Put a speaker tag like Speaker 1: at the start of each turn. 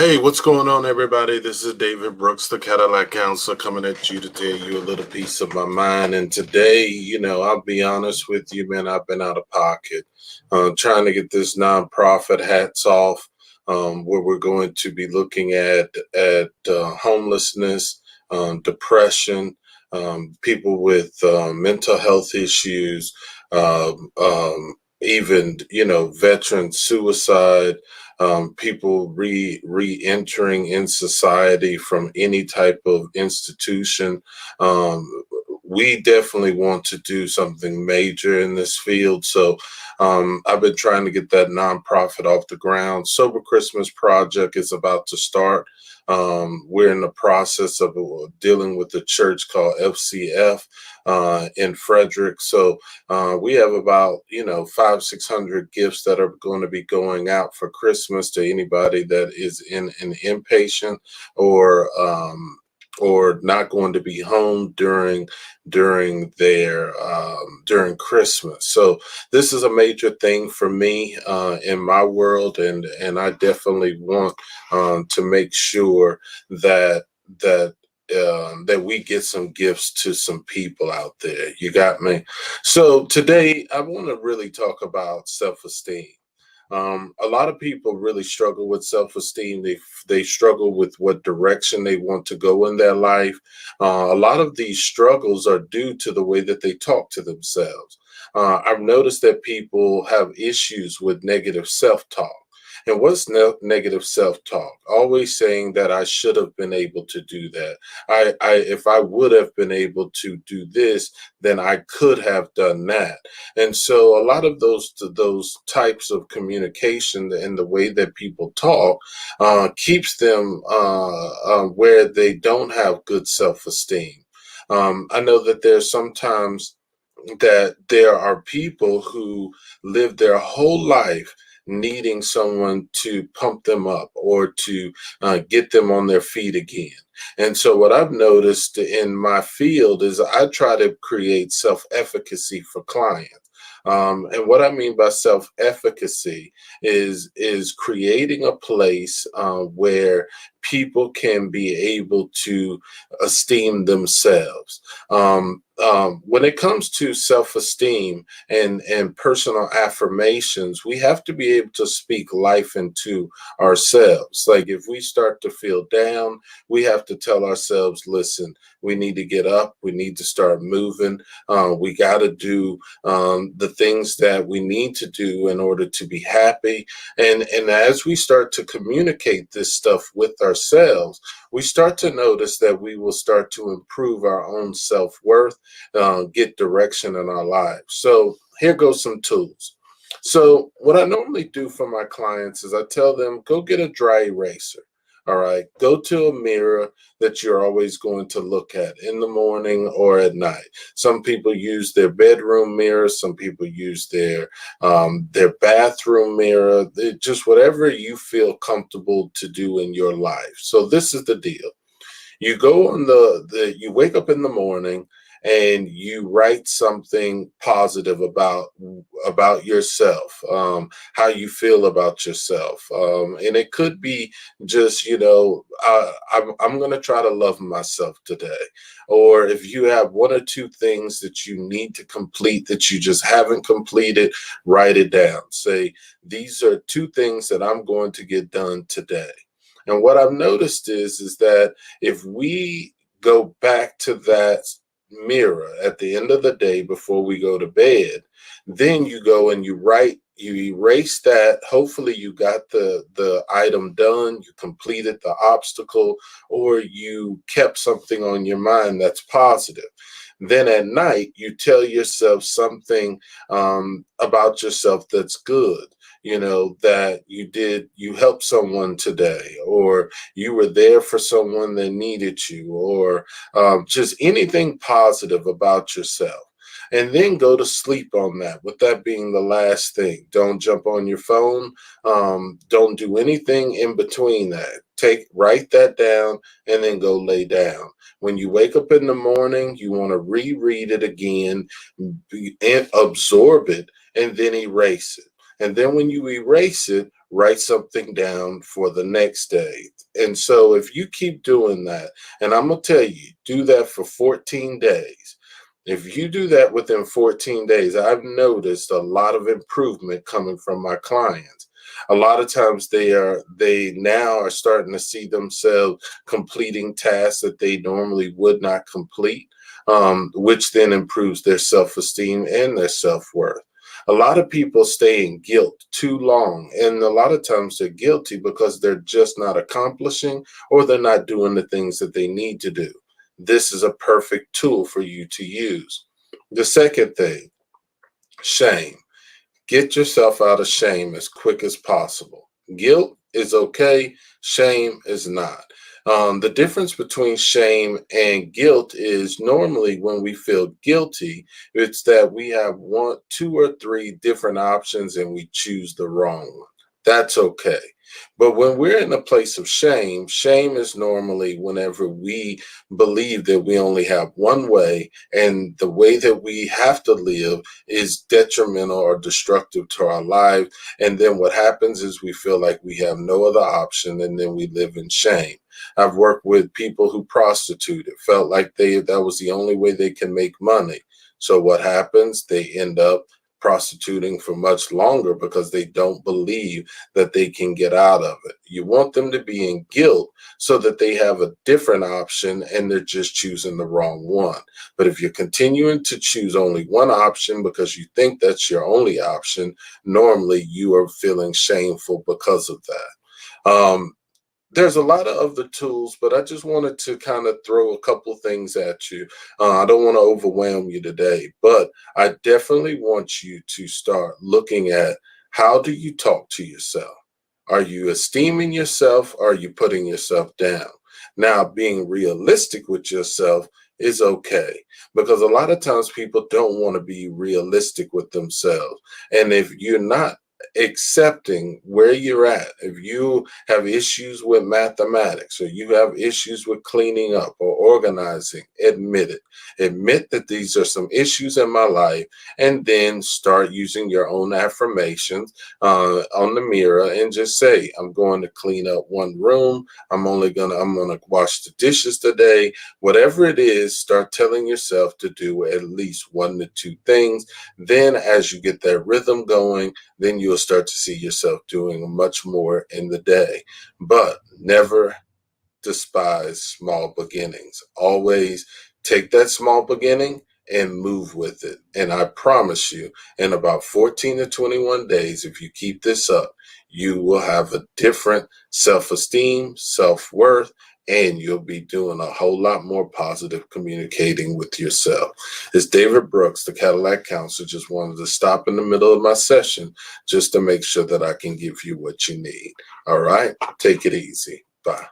Speaker 1: Hey, what's going on, everybody? This is David Brooks, the Cadillac Counselor, coming at you to tell you a little piece of my mind. And today, I'll be honest with you, man, I've been out of pocket trying to get this nonprofit hats off, where we're going to be looking at homelessness, depression, people with mental health issues, even veteran suicide, people re-entering in society from any type of institution. Um, we definitely want to do something major in this field. So I've been trying to get that nonprofit off the ground. Sober Christmas Project is about to start. We're in the process of dealing with a church called FCF in Frederick. So we have about, 600 gifts that are going to be going out for Christmas to anybody that is in an inpatient or not going to be home during Christmas. So this is a major thing for me in my world, and I definitely want to make sure that we get some gifts to some people out there. You got me? So today I want to really talk about self-esteem. A lot of people really struggle with self-esteem. They struggle with what direction they want to go in their life. A lot of these struggles are due to the way that they talk to themselves. I've noticed that people have issues with negative self-talk. And what's negative self-talk? Always saying that I should have been able to do that. If I would have been able to do this, then I could have done that. And so a lot of those types of communication and the way that people talk keeps them where they don't have good self-esteem. I know that there's sometimes that there are people who live their whole life needing someone to pump them up or to get them on their feet again. And so, what I've noticed in my field is I try to create self efficacy for clients. And what I mean by self efficacy is creating a place where people can be able to esteem themselves. When it comes to self-esteem and personal affirmations, we have to be able to speak life into ourselves. Like if we start to feel down, we have to tell ourselves, listen, we need to get up, we need to start moving, we got to do the things that we need to do in order to be happy. And as we start to communicate this stuff with ourselves, we start to notice that we will start to improve our own self-worth, get direction in our lives. So here goes some tools. So what I normally do for my clients is I tell them, go get a dry eraser. All right, go to a mirror that you're always going to look at in the morning or at night. Some people use their bedroom mirror. Some people use their bathroom mirror. Just whatever you feel comfortable to do in your life. So this is the deal. You go on you wake up in the morning and you write something positive about yourself, how you feel about yourself, and it could be just I'm going to try to love myself today. Or if you have one or two things that you need to complete that you just haven't completed, write it down. Say, these are two things that I'm going to get done today. And what I've noticed is that if we go back to that mirror at the end of the day before we go to bed, then you go and you erase that. Hopefully you got the item done, you completed the obstacle, or you kept something on your mind that's positive. Then at night, you tell yourself something about yourself that's good. That you helped someone today, or you were there for someone that needed you, or just anything positive about yourself. And then go to sleep on that, with that being the last thing. Don't jump on your phone. Don't do anything in between that. Write that down and then go lay down. When you wake up in the morning, you want to reread it again, and absorb it, and then erase it. And then when you erase it, write something down for the next day. And so if you keep doing that, and I'm going to tell you, do that for 14 days. If you do that within 14 days, I've noticed a lot of improvement coming from my clients. A lot of times they now are starting to see themselves completing tasks that they normally would not complete, which then improves their self-esteem and their self-worth. A lot of people stay in guilt too long, and a lot of times they're guilty because they're just not accomplishing or they're not doing the things that they need to do. This is a perfect tool for you to use. The second thing, shame. Get yourself out of shame as quick as possible. Guilt is okay, shame is not. The difference between shame and guilt is normally when we feel guilty, it's that we have one, two, or three different options and we choose the wrong one. That's okay. But when we're in a place of shame, shame is normally whenever we believe that we only have one way and the way that we have to live is detrimental or destructive to our life. And then what happens is we feel like we have no other option and then we live in shame. I've worked with people who prostituted, felt like that was the only way they can make money. So what happens? They end up prostituting for much longer because they don't believe that they can get out of it. You want them to be in guilt so that they have a different option and they're just choosing the wrong one. But if you're continuing to choose only one option because you think that's your only option, normally you are feeling shameful because of that. There's a lot of other tools, but I just wanted to kind of throw a couple things at you. I don't want to overwhelm you today, but I definitely want you to start looking at, how do you talk to yourself? Are you esteeming yourself? Or are you putting yourself down? Now, being realistic with yourself is okay, because a lot of times people don't want to be realistic with themselves. And if you're not accepting where you're at, if you have issues with mathematics or you have issues with cleaning up or organizing, admit it. Admit that these are some issues in my life, and then start using your own affirmations on the mirror and just say, I'm going to clean up one room. I'm gonna wash the dishes today. Whatever it is, start telling yourself to do at least 1 to 2 things. Then as you get that rhythm going, then you'll start to see yourself doing much more in the day. But never despise small beginnings. Always take that small beginning and move with it. And I promise you, in about 14 to 21 days, if you keep this up, you will have a different self-esteem, self-worth, and you'll be doing a whole lot more positive communicating with yourself. It's David Brooks, the Cadillac Counselor. Just wanted to stop in the middle of my session just to make sure that I can give you what you need. All right? Take it easy. Bye.